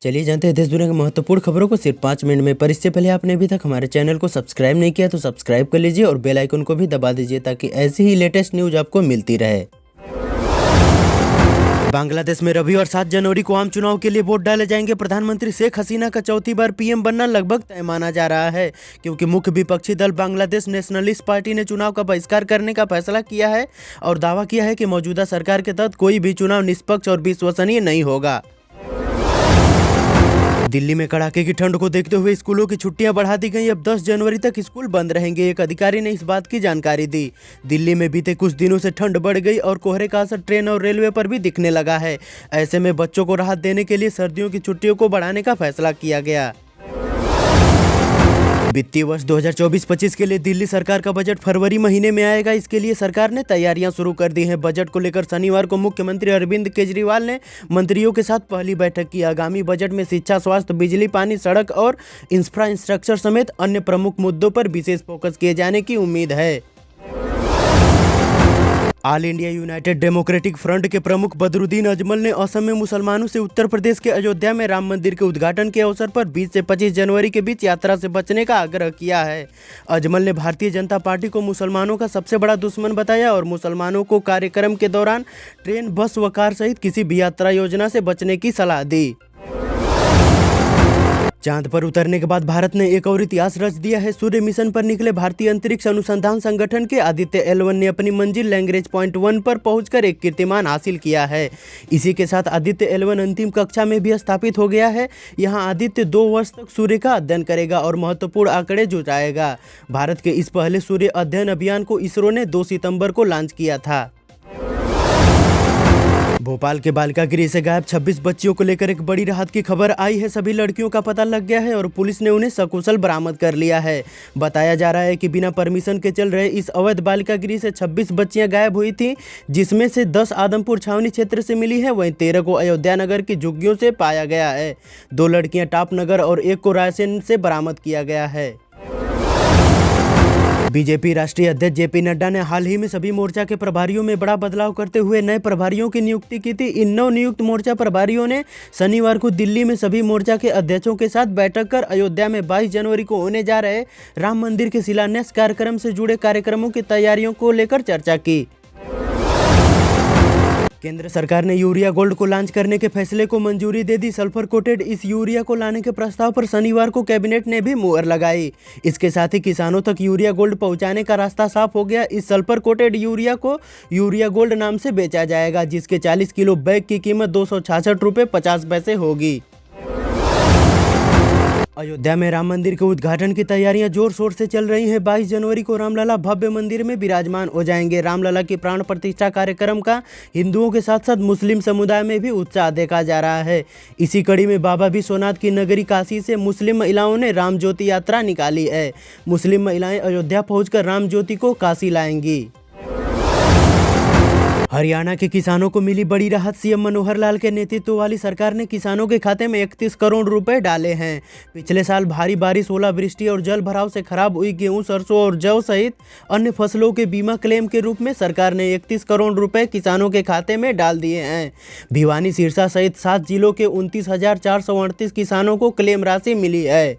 चलिए जानते हैं देश दुनिया की महत्वपूर्ण खबरों को सिर्फ 5 मिनट में। पर इससे पहले आपने अभी तक हमारे चैनल को सब्सक्राइब नहीं किया तो सब्सक्राइब कर लीजिए और बेल आइकन को भी दबा दीजिए ताकि ऐसी ही लेटेस्ट न्यूज आपको मिलती रहे। बांग्लादेश में रवि और 7 जनवरी को आम चुनाव के लिए वोट डाले जाएंगे। प्रधानमंत्री शेख हसीना का चौथी बार पीएम बनना लगभग तय माना जा रहा है, क्योंकि मुख्य विपक्षी दल बांग्लादेश नेशनलिस्ट पार्टी ने चुनाव का बहिष्कार करने का फैसला किया है और दावा किया है कि मौजूदा सरकार के तहत कोई भी चुनाव निष्पक्ष और विश्वसनीय नहीं होगा। दिल्ली में कड़ाके की ठंड को देखते हुए स्कूलों की छुट्टियां बढ़ा दी गई। अब 10 जनवरी तक स्कूल बंद रहेंगे। एक अधिकारी ने इस बात की जानकारी दी। दिल्ली में बीते कुछ दिनों से ठंड बढ़ गई और कोहरे का असर ट्रेन और रेलवे पर भी दिखने लगा है। ऐसे में बच्चों को राहत देने के लिए सर्दियों की छुट्टियों को बढ़ाने का फैसला किया गया। वित्तीय वर्ष 2024-25 के लिए दिल्ली सरकार का बजट फरवरी महीने में आएगा। इसके लिए सरकार ने तैयारियां शुरू कर दी हैं। बजट को लेकर शनिवार को मुख्यमंत्री अरविंद केजरीवाल ने मंत्रियों के साथ पहली बैठक की। आगामी बजट में शिक्षा, स्वास्थ्य, बिजली, पानी, सड़क और इंफ्रास्ट्रक्चर समेत अन्य प्रमुख मुद्दों पर विशेष फोकस किए जाने की उम्मीद है। All India United democratic front के प्रमुख बदरुद्दीन अजमल ने असम में मुसलमानों से उत्तर प्रदेश के अयोध्या में राम मंदिर के उद्घाटन के अवसर पर 20 से 25 जनवरी के बीच यात्रा से बचने का आग्रह किया है। अजमल ने भारतीय जनता पार्टी को मुसलमानों का सबसे बड़ा दुश्मन बताया और मुसलमानों को कार्यक्रम के दौरान ट्रेन, बस व कार सहित किसी भी यात्रा योजना से बचने की सलाह दी। चांद पर उतरने के बाद भारत ने एक और इतिहास रच दिया है। सूर्य मिशन पर निकले भारतीय अंतरिक्ष अनुसंधान संगठन के आदित्य L1 ने अपनी मंजिल लैग्रेंज पॉइंट 1 पर पहुंचकर एक कीर्तिमान हासिल किया है। इसी के साथ आदित्य L1 अंतिम कक्षा में भी स्थापित हो गया है। यहां आदित्य 2 वर्ष तक सूर्य का अध्ययन करेगा और महत्वपूर्ण आंकड़े जुटाएगा। भारत के इस पहले सूर्य अध्ययन अभियान को इसरो ने 2 सितंबर को लॉन्च किया था। भोपाल के बालिका गृह से गायब 26 बच्चियों को लेकर एक बड़ी राहत की खबर आई है। सभी लड़कियों का पता लग गया है और पुलिस ने उन्हें सकुशल बरामद कर लिया है। बताया जा रहा है कि बिना परमिशन के चल रहे इस अवैध बालिका गृह से 26 बच्चियां गायब हुई थीं, जिसमें से 10 आदमपुर छावनी क्षेत्र से मिली है। वहीं 13 को अयोध्या नगर की झुग्गियों से पाया गया है। 2 लड़कियां टाप नगर और 1 को रायसेन से बरामद किया गया है। बीजेपी राष्ट्रीय अध्यक्ष जेपी नड्डा ने हाल ही में सभी मोर्चा के प्रभारियों में बड़ा बदलाव करते हुए नए प्रभारियों की नियुक्ति की थी। इन नवनियुक्त मोर्चा प्रभारियों ने शनिवार को दिल्ली में सभी मोर्चा के अध्यक्षों के साथ बैठक कर अयोध्या में 22 जनवरी को होने जा रहे राम मंदिर के शिलान्यास कार्यक्रम से जुड़े कार्यक्रमों की तैयारियों को लेकर चर्चा की। केंद्र सरकार ने यूरिया गोल्ड को लॉन्च करने के फैसले को मंजूरी दे दी। सल्फर कोटेड इस यूरिया को लाने के प्रस्ताव पर शनिवार को कैबिनेट ने भी मुहर लगाई। इसके साथ ही किसानों तक यूरिया गोल्ड पहुंचाने का रास्ता साफ हो गया। इस सल्फर कोटेड यूरिया को यूरिया गोल्ड नाम से बेचा जाएगा, जिसके 40 किलो बैग की कीमत 266 रुपये 50 पैसे होगी। अयोध्या में राम मंदिर के उद्घाटन की तैयारियां जोर शोर से चल रही हैं। 22 जनवरी को रामलला भव्य मंदिर में विराजमान हो जाएंगे। रामलला की प्राण प्रतिष्ठा कार्यक्रम का हिंदुओं के साथ साथ मुस्लिम समुदाय में भी उत्साह देखा जा रहा है। इसी कड़ी में बाबा विश्वनाथ की नगरी काशी से मुस्लिम महिलाओं ने राम ज्योति यात्रा निकाली है। मुस्लिम महिलाएं अयोध्या पहुंचकर राम ज्योति को काशी लाएंगी। हरियाणा के किसानों को मिली बड़ी राहत। सीएम मनोहर लाल के नेतृत्व वाली सरकार ने किसानों के खाते में 31 करोड़ रुपए डाले हैं। पिछले साल भारी बारिश, ओलावृष्टि और जल भराव से खराब हुई गेहूं, सरसों और जौ सहित अन्य फसलों के बीमा क्लेम के रूप में सरकार ने 31 करोड़ रुपए किसानों के खाते में डाल दिए हैं। भिवानी, सिरसा सहित 7 जिलों के 29,438 किसानों को क्लेम राशि मिली है।